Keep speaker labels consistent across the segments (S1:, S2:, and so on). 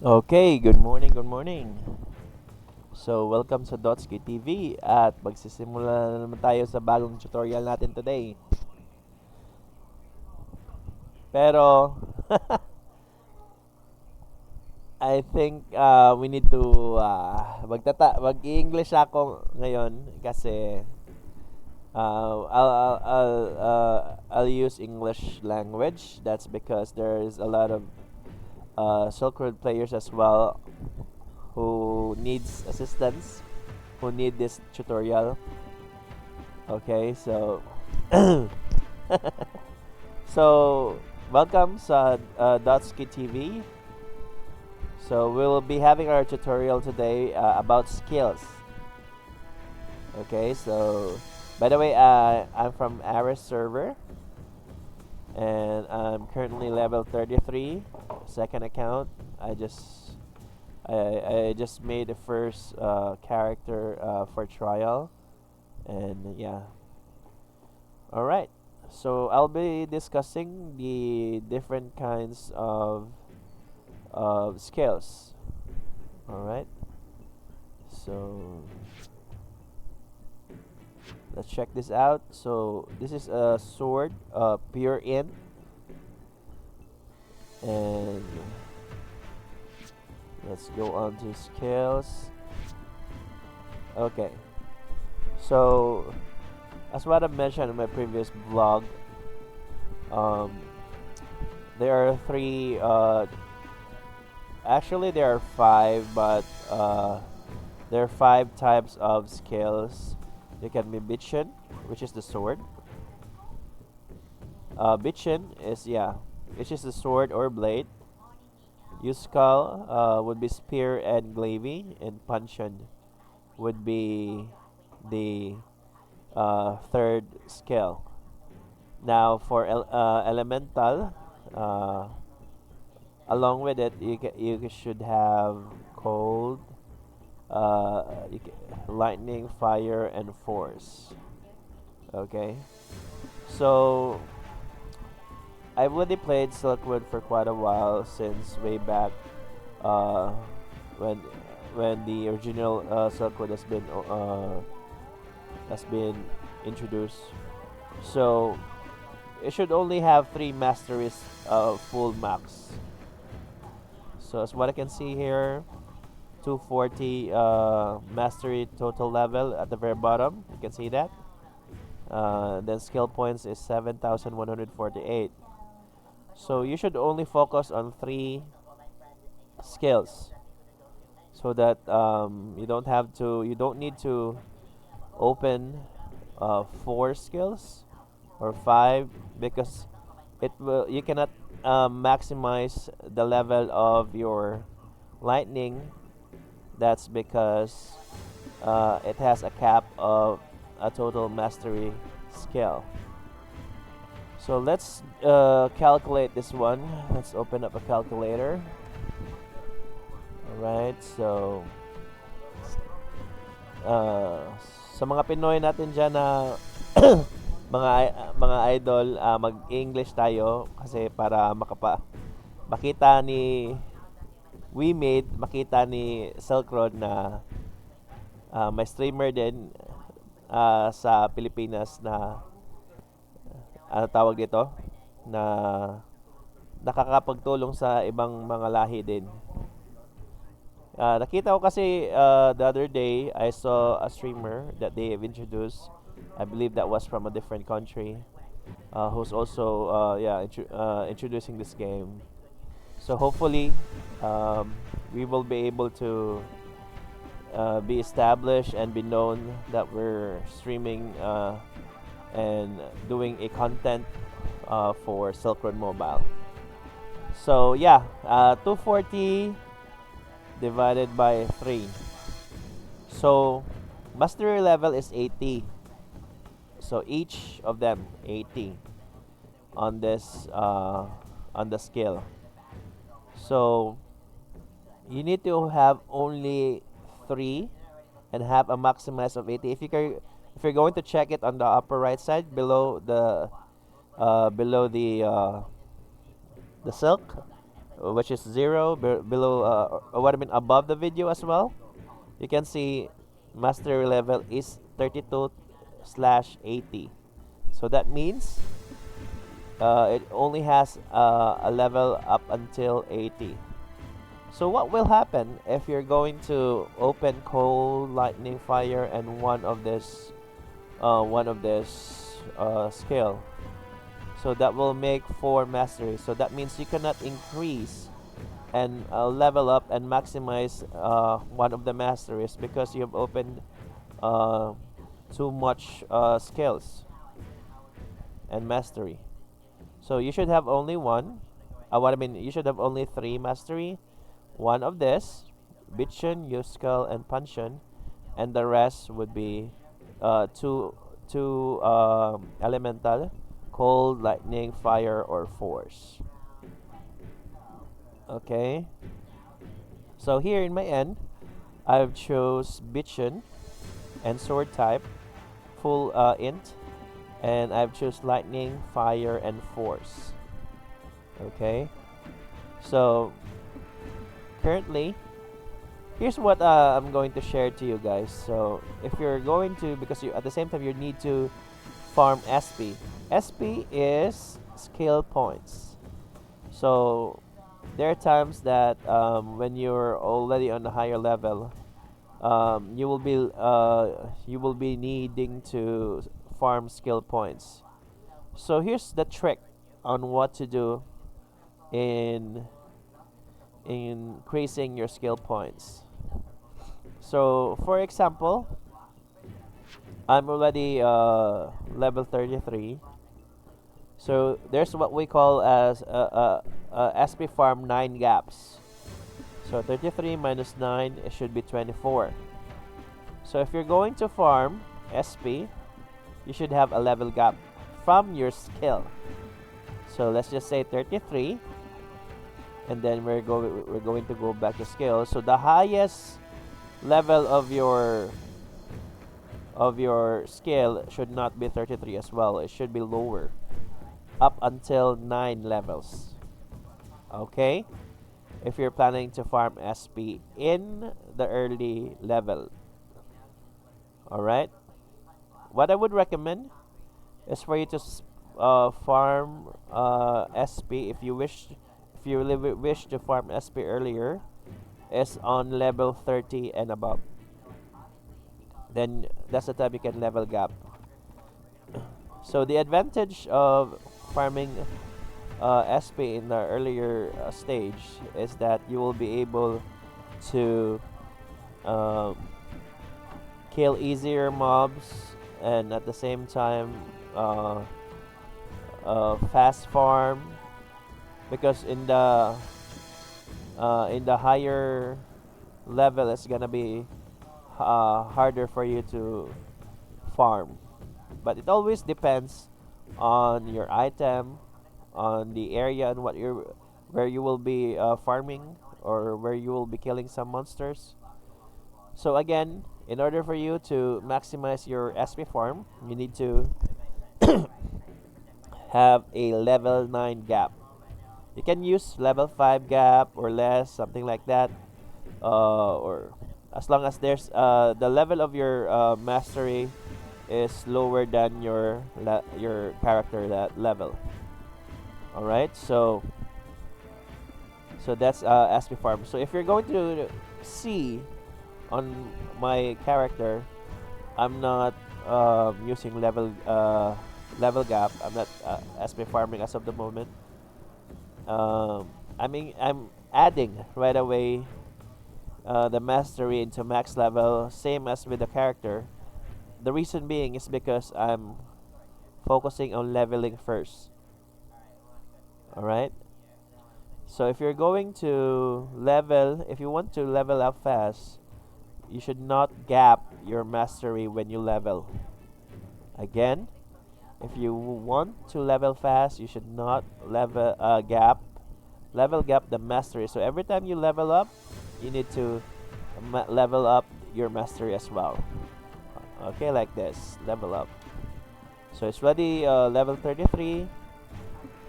S1: Okay, good morning, good morning. So, welcome sa Dotski TV at magsisimula na naman tayo sa bagong tutorial natin today. Pero, I think we need to mag-English ako ngayon kasi I'll use English language. That's because there's a lot of Silkroad players as well who needs assistance, who need this tutorial. Okay, so so welcome sa Dotski TV. So we'll be having our tutorial today about skills. Okay, so by the way, I'm from Aris server, and I'm currently level 33, second account. I just made the first character for trial, and yeah. All right. So I'll be discussing the different kinds of skills. All right. So let's check this out. So this is a sword, pure int, and let's go on to skills. Okay. So as what I mentioned in my previous vlog, um, there are three. Actually, there are five, but there are five types of skills. There can be bitchin, which is the sword. Bitchin is which is the sword or blade. Yuskal would be spear and glaive, and punchin would be the third skill. Now for elemental, along with it, you should have cold, lightning, fire, and force. Okay, so I've already played Silkwood for quite a while, since way back uh, when when the original Silkwood has been introduced. So it should only have 3 masteries full max. So as what I can see here, 240 mastery total level at the very bottom. You can see that. Then skill points is 7,148. So you should only focus on 3 skills, so that you don't need to open 4 skills or 5, because you cannot maximize the level of your lightning. That's because it has a cap of a total mastery skill. So let's calculate this one. Let's open up a calculator. Alright, so uh, sa mga Pinoy natin dyan na mga idol, mag-English tayo kasi para makita ni makita ni Silkroad na may streamer din sa Pilipinas na ano tawag dito, na nakakapagtulong sa ibang mga lahi din. Nakita ko kasi the other day, I saw a streamer that they have introduced. I believe that was from a different country, who's also introducing this game. So hopefully, we will be able to be established and be known that we're streaming and doing a content for Silkroad Mobile. So yeah, 240 divided by 3. So mastery level is 80. So each of them 80 on this on the skill. So you need to have only 3 and have a maximus of 80. If you're going to check it on the upper right side below the silk, which is 0 below, what I mean, above the video as well. You can see mastery level is 32 slash 80. So that means it only has a level up until 80. So what will happen if you're going to open cold, lightning, fire, and one of this skill? So that will make 4 mastery. So that means you cannot increase and level up and maximize one of the masteries because you have opened uh, too much skills and mastery. So you should have only one. What I mean, you should have only 3 mastery. One of this, Bitchin, Yuskal, and Puncheon, and the rest would be two elemental, cold, lightning, fire, or force. Okay. So here in my end, I've chose Bitchin and sword type, full int, and I've chose lightning, fire, and force. Okay. So currently, here's what I'm going to share to you guys. So if you're going to, because you at the same time you need to farm SP. SP is skill points. So there are times that when you're already on a higher level, you will be needing to farm skill points. So here's the trick on what to do in increasing your skill points. So for example, I'm already level 33. So there's what we call as SP farm 9 gaps. So 33 minus 9, it should be 24. So if you're going to farm SP, you should have a level gap from your skill. So let's just say 33, and then we're going to go back to skill. So the highest level of your skill should not be 33 as well. It should be lower, up until 9 levels. Okay, if you're planning to farm SP in the early level. Alright, what I would recommend is for you to farm SP if you really wish to farm SP earlier, is on level 30 and above. Then that's the time you can level gap. So the advantage of farming SP in the earlier stage is that you will be able to kill easier mobs, and at the same time fast farm, because in the higher level it's gonna be harder for you to farm. But it always depends on your item, on the area, and where you will be farming, or where you will be killing some monsters. So again, in order for you to maximize your SP farm, you need to have a level 9 gap. You can use level 5 gap or less, something like that, or as long as there's the level of your mastery is lower than your character that level. All right, so that's SP farm. So if you're going to see on my character, I'm not using level gap. I'm not SP farming as of the moment. I mean, I'm adding right away the mastery into max level, same as with the character. The reason being is because I'm focusing on leveling first. Alright? So if you're going to if you want to level up fast, you should not gap your mastery when you level. Again, if you want to level fast, you should not level gap the mastery. So every time you level up, you need to level up your mastery as well. Okay, like this, level up. So it's already level 33,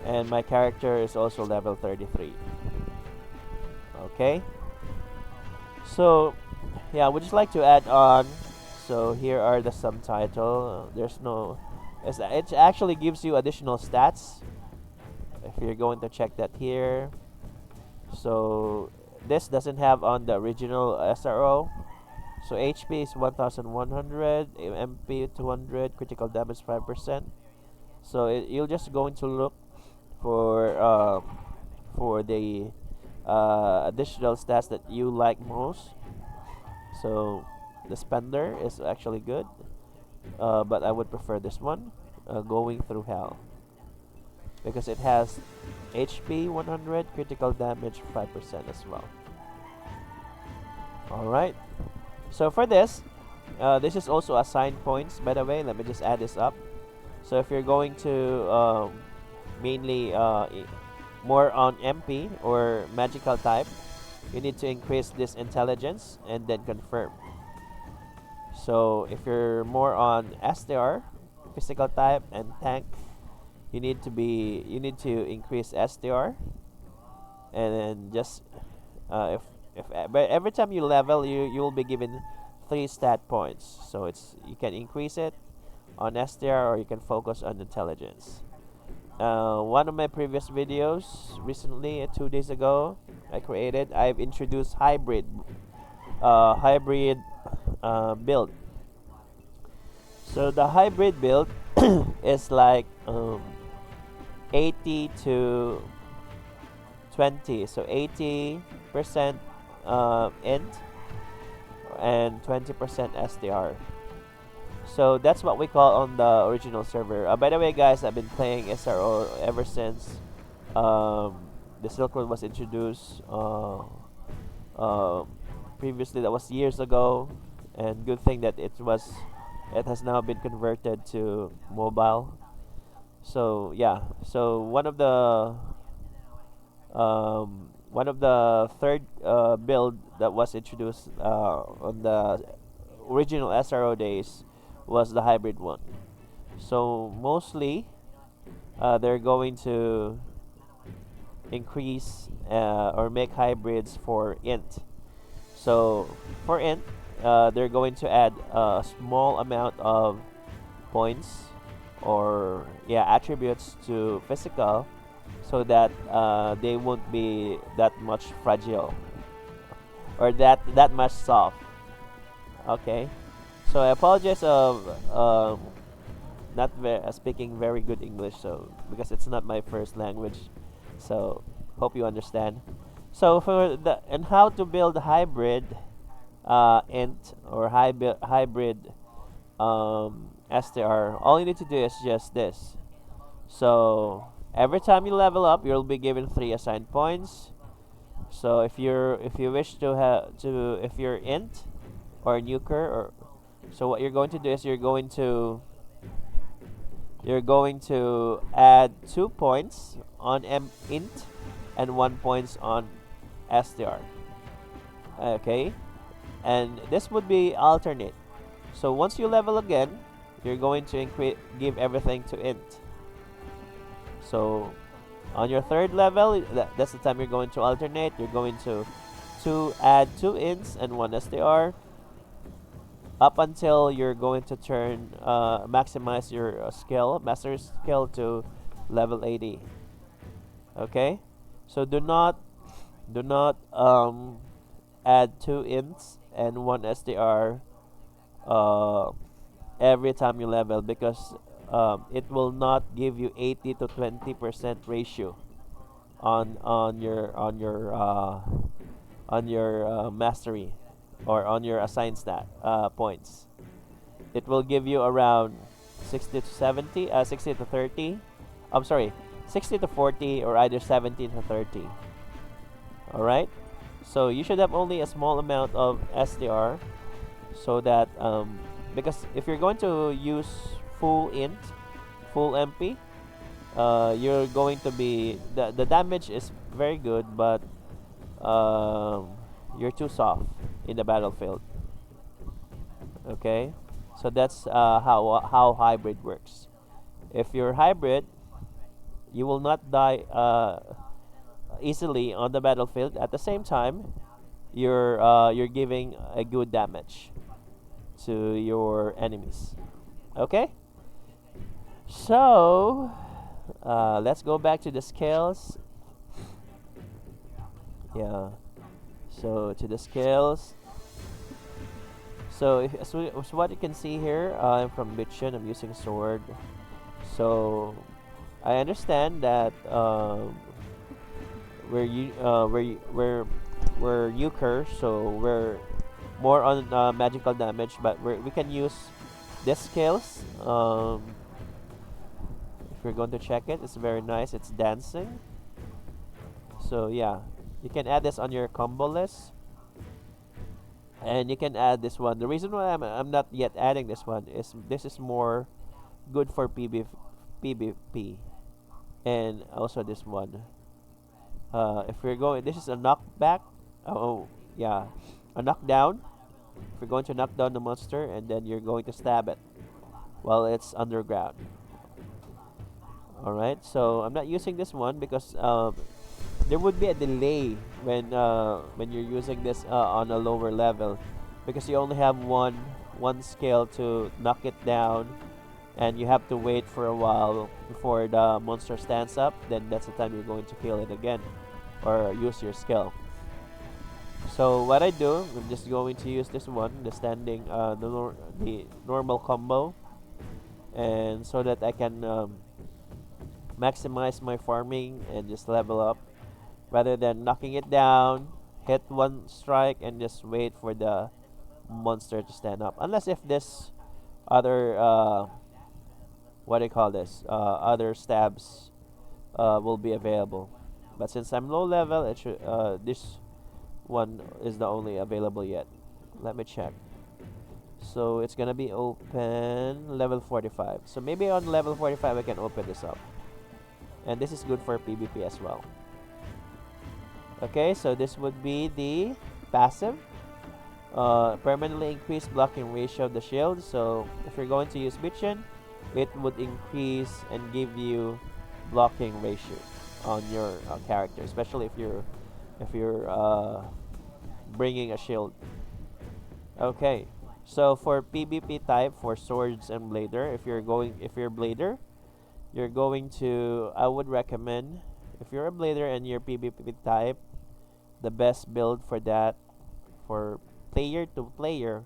S1: and my character is also level 33. Okay. So yeah, I would just like to add on. So here are the subtitle. There's no. It actually gives you additional stats if you're going to check that here. So this doesn't have on the original SRO. So HP is 1100, MP 200, critical damage 5%. So you're just going to look for the additional stats that you like most. So the spender is actually good, but I would prefer this one, going through hell, because it has HP 100, critical damage 5% as well. All right. So for this is also assigned points. By the way, let me just add this up. So if you're going to mainly more on MP or magical type, you need to increase this intelligence and then confirm. So if you're more on STR, physical type and tank, you need to increase STR, and then just if but every time you level, you'll be given 3 stat points. So it's you can increase it on STR or you can focus on intelligence. One of my previous videos recently, 2 days ago, I've introduced hybrid build. So the hybrid build is like 80 to 20. So 80% int and 20% STR. So that's what we call on the original server. By the way, guys, I've been playing SRO ever since the Silkroad was introduced. Uh, Previously, that was years ago, and good thing that it has now been converted to mobile. So yeah, so one of the third build that was introduced on the original SRO days was the hybrid one. So mostly they're going to increase or make hybrids for int. So for int, they're going to add a small amount of points or attributes to physical, so that they won't be that much fragile or that much soft. Okay, so I apologize of not speaking very good English, so because it's not my first language, so hope you understand. So for the and how to build hybrid int or hybrid STR, all you need to do is just this. So every time you level up, you'll be given 3 assigned points. So if you wish to if you're int or nuker, or so what you're going to do is you're going to add 2 points on int and 1 points on STR. Okay, and this would be alternate. So once you level again, you're going to give everything to int. So on your third level, that's the time you're going to alternate. You're going to add 2 ints and 1 STR, up until you're going to maximize your master skill to level 80. Okay, so do not add 2 ints and 1 STR every time you level, because it will not give you 80 to 20% ratio on your mastery or on your assigned stat points. It will give you around 60 to 70, 60 to 30. I'm sorry, 60 to 40, or either 17 to 30. All right. So you should have only a small amount of STR, so that because if you're going to use full int, full MP, you're going to be the damage is very good, but you're too soft in the battlefield. Okay, so that's how hybrid works. If you're hybrid, you will not die easily on the battlefield. At the same time, you're giving a good damage to your enemies. Okay, so let's go back to the skills. Yeah. So to the skills. So so what you can see here, I'm from Bitchin. I'm using sword. So I understand that we're euchre, so we're more on magical damage, but we can use this skills. If you're going to check it, it's very nice. It's dancing. So yeah, you can add this on your combo list, and you can add this one. The reason why I'm not yet adding this one is this is more good for PvP, and also this one. If we're going, this is a knockback. Oh yeah, a knockdown. If you're going to knock down the monster, and then you're going to stab it while it's underground. All right. So I'm not using this one because there would be a delay when you're using this on a lower level, because you only have one skill to knock it down, and you have to wait for a while before the monster stands up. Then that's the time you're going to kill it again or use your skill. So what I do, I'm just going to use this one, the standing the normal combo, and so that I can maximize my farming and just level up rather than knocking it down, hit one strike, and just wait for the monster to stand up. Unless if this other what do you call this? Other stabs will be available. But since I'm low level, it should this one is the only available yet. Let me check. So it's gonna be open level 45. So maybe on level 45 I can open this up. And this is good for PvP as well. Okay, so this would be the passive. Permanently increase blocking ratio of the shield. So if you're going to use Bitchin, it would increase and give you blocking ratio on your character, especially if you're bringing a shield. Okay, so for PvP type for swords and blader, if you're blader, you're going to, I would recommend, if you're a blader and you're PvP type, the best build for that for player to player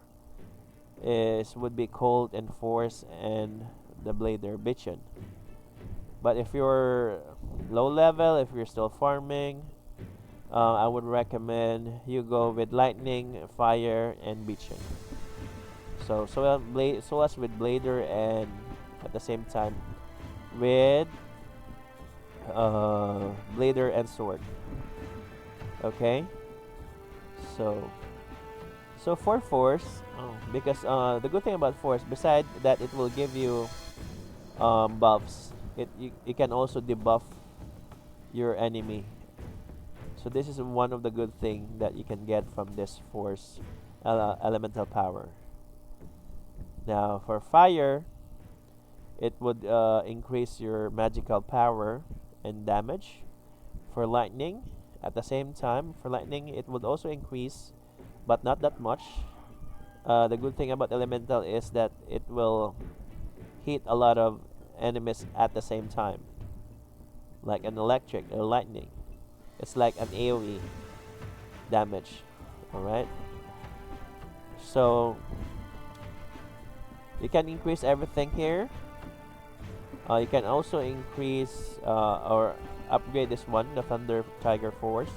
S1: is would be cold and force and the blader bitchin. But if you're low level, if you're still farming, I would recommend you go with lightning, fire, and bitchin. So as with blader, and at the same time with blader and sword. Okay, so for force, because the good thing about force, beside that it will give you buffs, you can also debuff your enemy. So this is one of the good thing that you can get from this force elemental power. Now for fire, it would increase your magical power and damage. For lightning, at the same time, for lightning it would also increase, but not that much. The good thing about elemental is that it will hit a lot of enemies at the same time, like an electric or lightning. It's like an AoE damage. Alright, so you can increase everything here. You can also increase or upgrade this one, the Thunder Tiger Force.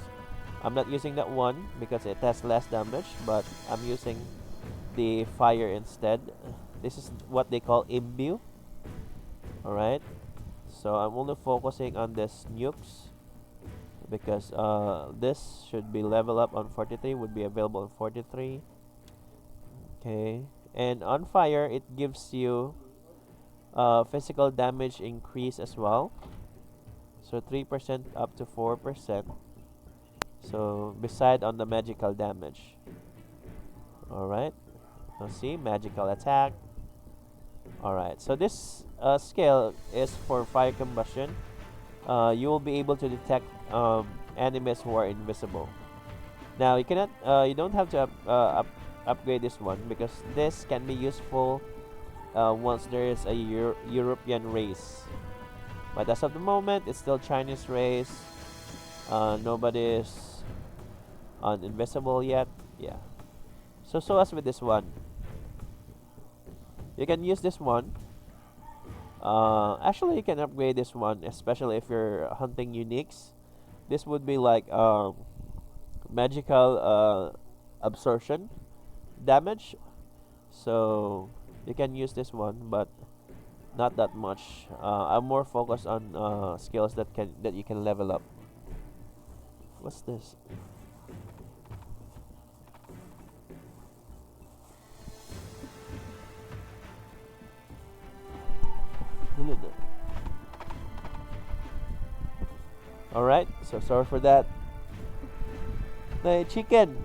S1: I'm not using that one because it has less damage, but I'm using the fire instead. This is what they call imbue. Alright, so I'm only focusing on this nukes because this should be level up on 43, would be available on 43. Okay, and on fire it gives you physical damage increase as well, so 3% up to 4%. So beside on the magical damage. Alright, now see, magical attack. Alright, so this skill is for fire combustion. You will be able to detect enemies who are invisible. Now you don't have to upgrade this one because this can be useful once there is a European race. But as of the moment, it's still Chinese race. Nobody is on invisible yet. Yeah. So as with this one, you can use this one. Actually, you can upgrade this one, especially if you're hunting uniques. This would be like magical absorption damage. So you can use this one, but not that much. I'm more focused on skills that you can level up. What's this? Alright, so sorry for that. Hey, chicken!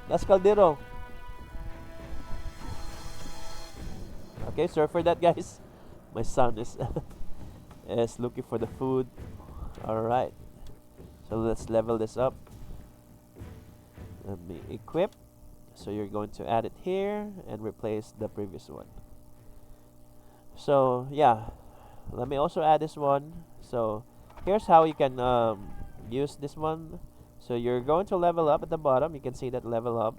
S1: That's Caldero. Okay, sorry for that, guys. My son is is looking for the food. Alright, so let's level this up. Let me equip. So you're going to add it here and replace the previous one. So yeah, let me also add this one. So here's how you can use this one. So you're going to level up at the bottom. You can see that level up.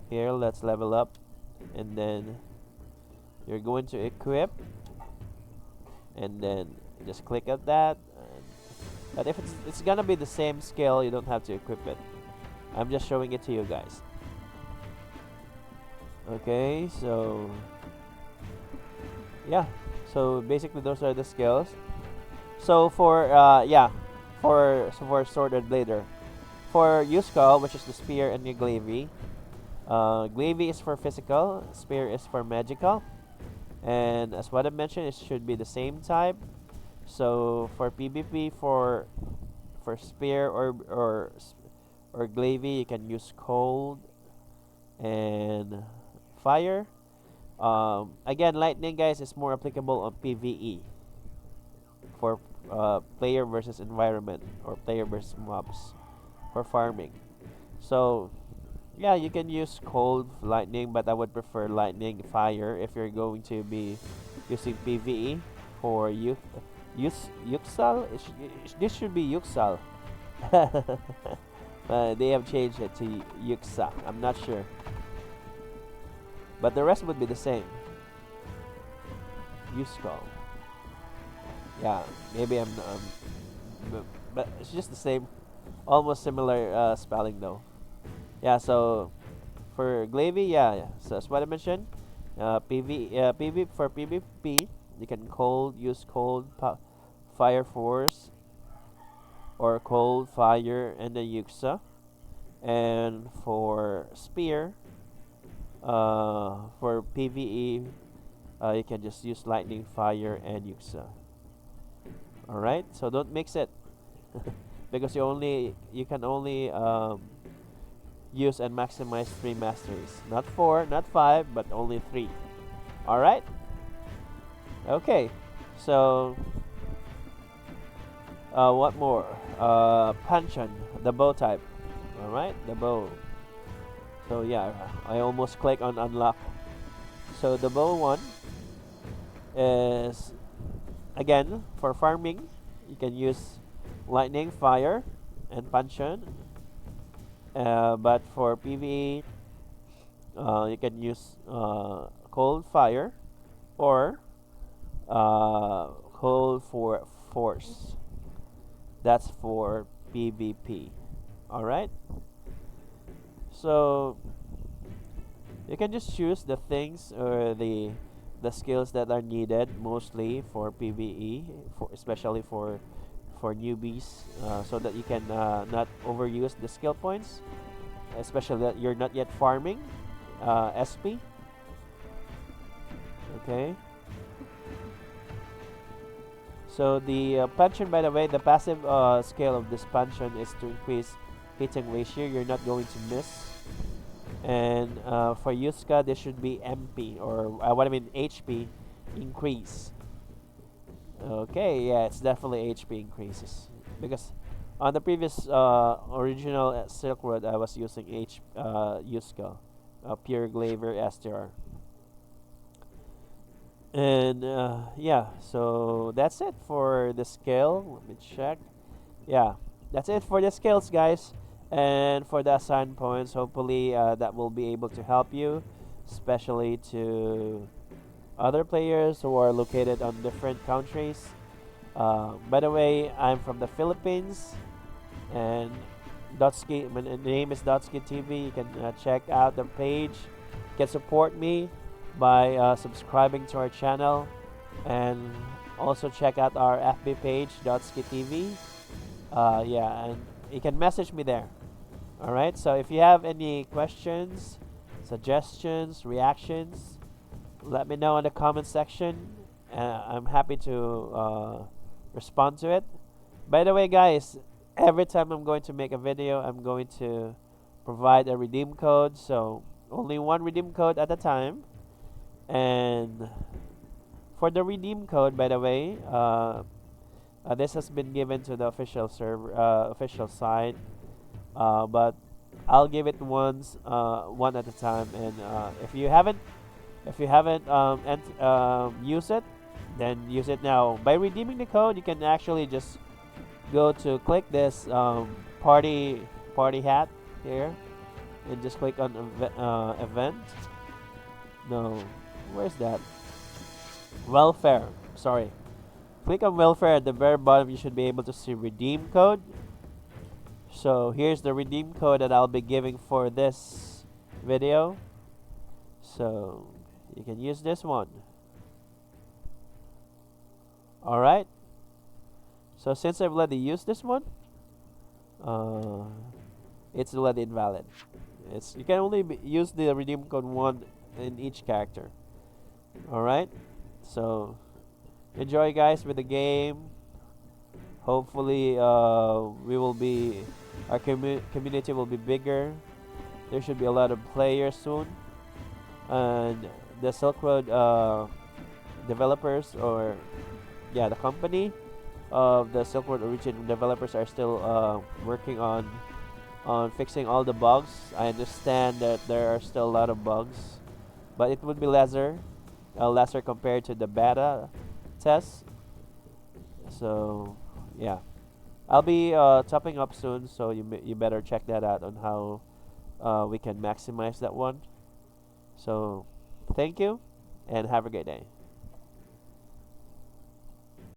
S1: Here, let's level up. And then you're going to equip. And then just click at that. But if it's gonna be the same skill, you don't have to equip it. I'm just showing it to you guys. Okay, so yeah, so basically those are the skills. So for for sword blader, for Yuskal, which is the spear, and your glaive. Glaive is for physical, spear is for magical, and as what I mentioned, it should be the same type. So for PvP, for spear or glaive, you can use cold and fire. Again, lightning, guys, is more applicable on PvE for player versus environment or player versus mobs for farming. So yeah, you can use cold lightning, but I would prefer lightning fire if you're going to be using PvE for Yuxal. This should be Yuxal. They have changed it to Yuxa. I'm not sure. But the rest would be the same. Yuskal. Yeah, maybe but it's just the same, almost similar spelling though. Yeah, so for glaive, yeah. So as what I mentioned, PV for PvP, you can use cold, fire force, or cold fire and the Yuxa, and for spear. For PvE, you can just use lightning, fire, and Yuxa. Alright, so don't mix it because you can only use and maximize 3 masteries. Not 4, not 5, but only 3. Alright? Okay, so what more? Panchon, the bow type. Alright, the bow. So yeah, I almost click on unlock. So the bow one is, again, for farming, you can use lightning, fire, and panchon. But for PvE, you can use cold fire or cold for force. That's for PvP. Alright? So you can just choose the things or the skills that are needed mostly for PvE, especially for newbies, so that you can not overuse the skill points, especially that you're not yet farming SP. Okay. So the pension, by the way, the passive skill of this pension is to increase hitting ratio. You're not going to miss. And for Yuska, this should be MP, or what I mean HP increase. Okay, yeah, it's definitely HP increases because on the previous original Silk Road, I was using Yusko, pure Glaver STR, and yeah, so that's it for the skill. Let me check. Yeah, that's it for the skills, guys, and for the assigned points. Hopefully, that will be able to help you, especially to other players who are located on different countries. By the way, I'm from the Philippines, and Dotski, my name is Dotski TV. You can check out the page. You can support me by subscribing to our channel, and also check out our FB page, Dotski TV. Yeah, and you can message me there. All right. So if you have any questions, suggestions, reactions, let me know in the comment section. I'm happy to respond to it. By the way, guys, every time I'm going to make a video, I'm going to provide a redeem code. So only one redeem code at a time. And for the redeem code, by the way, this has been given to the official server, official site. But I'll give it one at a time. And if you haven't used it, then use it now. By redeeming the code, you can actually just go to click this party hat here, and just click on event. No, where's that? Welfare. Sorry. Click on welfare at the very bottom. You should be able to see redeem code. So here's the redeem code that I'll be giving for this video. So you can use this one. Alright. So since I've already used this one, it's already invalid. You can only use the redeem code one in each character. Alright. So enjoy, guys, with the game. Hopefully our community will be bigger. There should be a lot of players soon, and the Silk Road developers, or yeah, the company of the Silk Road origin developers are still working on fixing all the bugs. I understand that there are still a lot of bugs, but it would be lesser compared to the beta test. So yeah, I'll be topping up soon, so you better check that out on how we can maximize that one. So thank you, and have a great day.